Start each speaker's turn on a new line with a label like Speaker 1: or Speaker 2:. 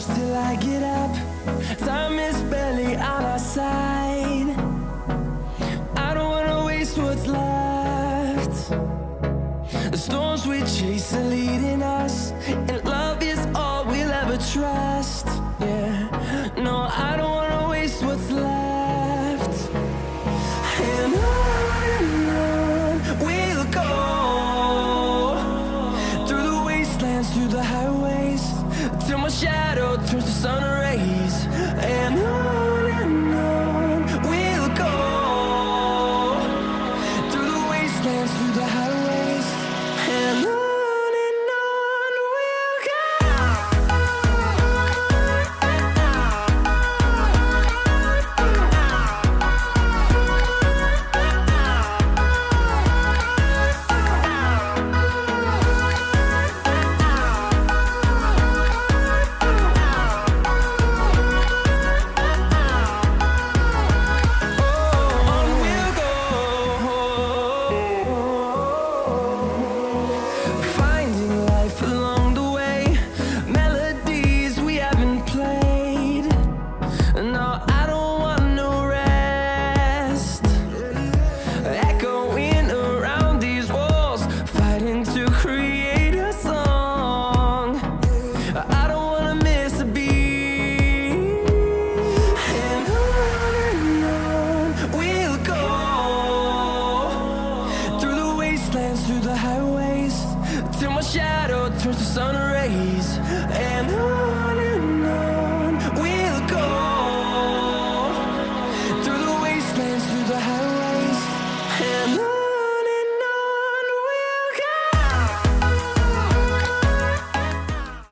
Speaker 1: close till I get up. Time is barely on our side. I don't wanna waste what's left. The storms we chase are leading us, and love is all we'll ever trust. Yeah, no, I don't wanna waste what's left. And on we'll go, through the wastelands, through the highways, till my shadow turns to sun rays. And on we'll go, through the wastelands, through the highways, and on we'll go. Finding life along the way, melodies we haven't played. No,